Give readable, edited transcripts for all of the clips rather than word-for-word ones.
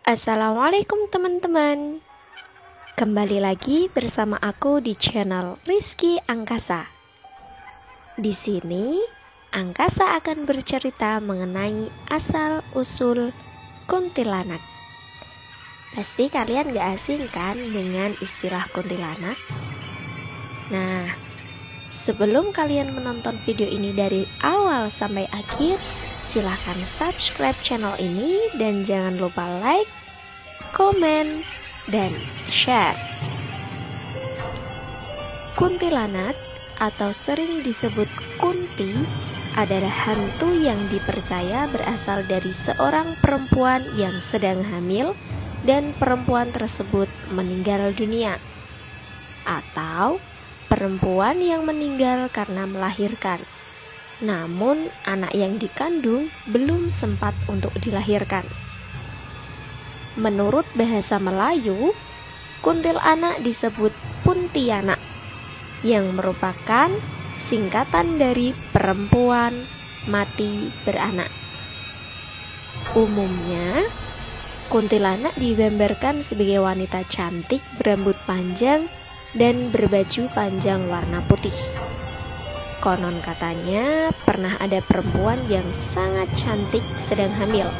Assalamualaikum teman-teman. Kembali lagi bersama aku di channel Rizky Angkasa. Di sini, Angkasa akan bercerita mengenai asal-usul kuntilanak. Pasti kalian gak asing kan dengan istilah kuntilanak? Nah, sebelum kalian menonton video ini dari awal sampai akhir, silahkan subscribe channel ini dan jangan lupa like, komen, dan share. Kuntilanak atau sering disebut kunti adalah hantu yang dipercaya berasal dari seorang perempuan yang sedang hamil dan perempuan tersebut meninggal dunia, atau perempuan yang meninggal karena melahirkan, namun anak yang dikandung belum sempat untuk dilahirkan. Menurut bahasa Melayu, kuntilanak disebut puntianak, yang merupakan singkatan dari perempuan mati beranak. Umumnya, kuntilanak digambarkan sebagai wanita cantik berambut panjang dan berbaju panjang warna putih. Konon katanya pernah ada perempuan yang sangat cantik sedang hamil.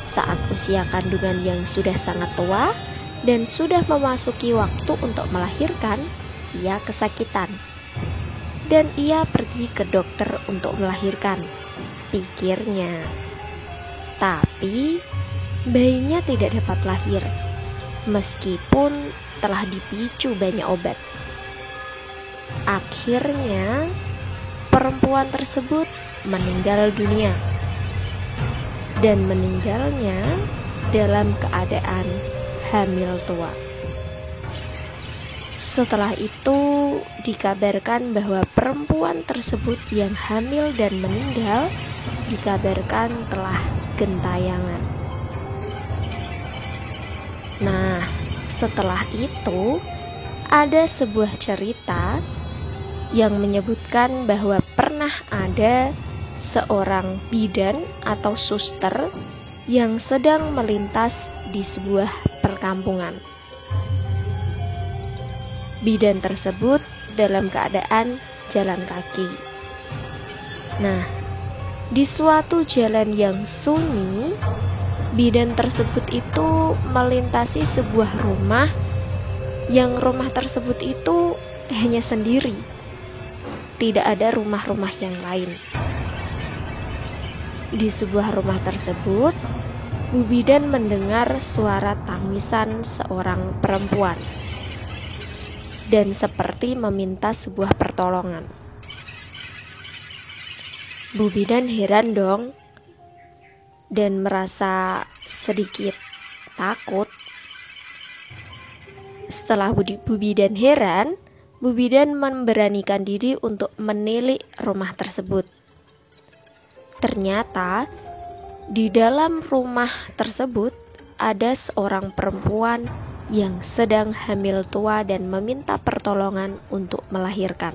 Saat usia kandungan yang sudah sangat tua dan sudah memasuki waktu untuk melahirkan, ia kesakitan. Dan ia pergi ke dokter untuk melahirkan, pikirnya. Tapi bayinya tidak dapat lahir, meskipun telah dipicu banyak obat. Akhirnya, perempuan tersebut meninggal dunia. Dan meninggalnya dalam keadaan hamil tua. Setelah itu dikabarkan bahwa perempuan tersebut yang hamil dan meninggal dikabarkan telah gentayangan. Nah, setelah itu ada sebuah cerita yang menyebutkan bahwa pernah ada seorang bidan atau suster yang sedang melintas di sebuah perkampungan. Bidan tersebut dalam keadaan jalan kaki. Nah, di suatu jalan yang sunyi, bidan tersebut itu melintasi sebuah rumah yang rumah tersebut itu hanya sendiri. Tidak ada rumah-rumah yang lain. Di sebuah rumah tersebut, Bu Bidan mendengar suara tangisan seorang perempuan dan seperti meminta sebuah pertolongan. Bu Bidan heran dong dan merasa sedikit takut. Setelah Bu Bidan heran, Bu Bidan memberanikan diri untuk menilik rumah tersebut. Ternyata di dalam rumah tersebut ada seorang perempuan yang sedang hamil tua dan meminta pertolongan untuk melahirkan.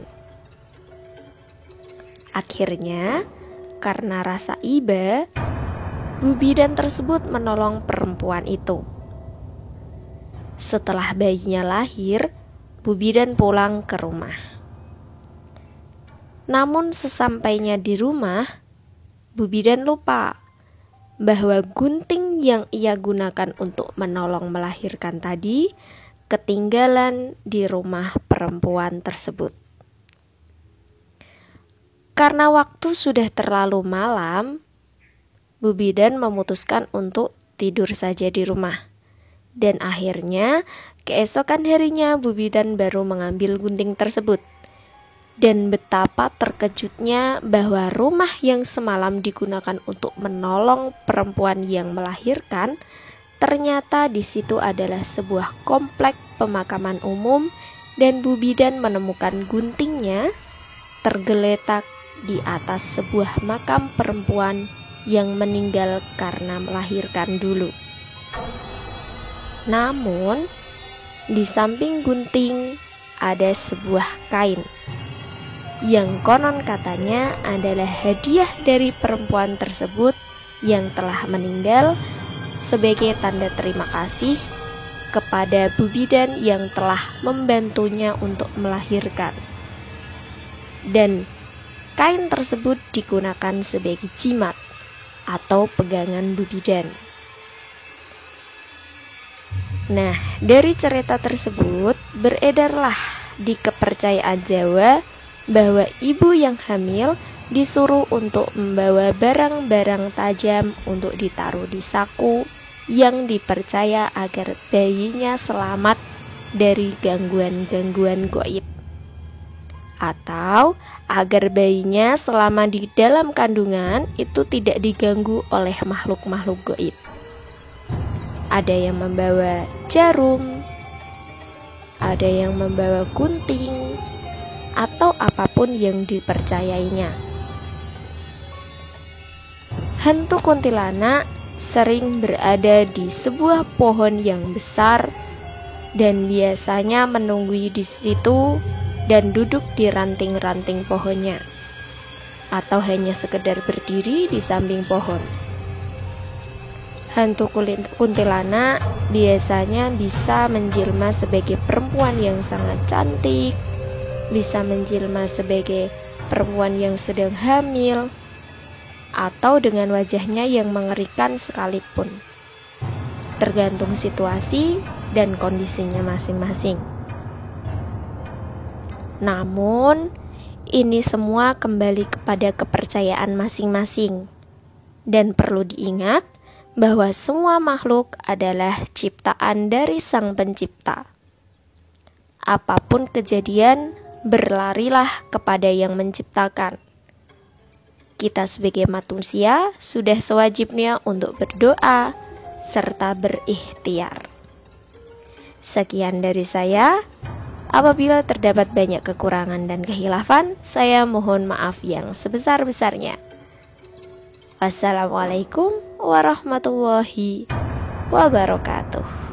Akhirnya, karena rasa iba, Bu Bidan tersebut menolong perempuan itu. Setelah bayinya lahir, Bu Bidan pulang ke rumah. Namun sesampainya di rumah, Bu Bidan lupa bahwa gunting yang ia gunakan untuk menolong melahirkan tadi ketinggalan di rumah perempuan tersebut. Karena waktu sudah terlalu malam, Bu Bidan memutuskan untuk tidur saja di rumah. Dan akhirnya, keesokan harinya Bu Bidan baru mengambil gunting tersebut. Dan betapa terkejutnya bahwa rumah yang semalam digunakan untuk menolong perempuan yang melahirkan, ternyata di situ adalah sebuah komplek pemakaman umum dan Bu Bidan menemukan guntingnya tergeletak di atas sebuah makam perempuan yang meninggal karena melahirkan dulu. Namun, di samping gunting ada sebuah kain yang konon katanya adalah hadiah dari perempuan tersebut yang telah meninggal sebagai tanda terima kasih kepada Bu Bidan yang telah membantunya untuk melahirkan. Dan kain tersebut digunakan sebagai jimat atau pegangan Bu Bidan. Nah, dari cerita tersebut beredarlah di kepercayaan Jawa bahwa ibu yang hamil disuruh untuk membawa barang-barang tajam untuk ditaruh di saku yang dipercaya agar bayinya selamat dari gangguan-gangguan gaib, atau agar bayinya selama di dalam kandungan itu tidak diganggu oleh makhluk-makhluk gaib. Ada yang membawa jarum, ada yang membawa gunting, atau apapun yang dipercayainya. Hantu kuntilanak sering berada di sebuah pohon yang besar dan biasanya menunggui di situ dan duduk di ranting-ranting pohonnya, atau hanya sekedar berdiri di samping pohon. Hantu kuntilanak biasanya bisa menjelma sebagai perempuan yang sangat cantik, bisa menjelma sebagai perempuan yang sedang hamil, atau dengan wajahnya yang mengerikan sekalipun, tergantung situasi dan kondisinya masing-masing. Namun, ini semua kembali kepada kepercayaan masing-masing, dan perlu diingat bahwa semua makhluk adalah ciptaan dari Sang Pencipta. Apapun kejadian, berlarilah kepada Yang Menciptakan. Kita sebagai manusia sudah sewajibnya untuk berdoa serta berikhtiar. Sekian dari saya. Apabila terdapat banyak kekurangan dan khilafan, saya mohon maaf yang sebesar-besarnya. Wassalamualaikum warahmatullahi wabarakatuh.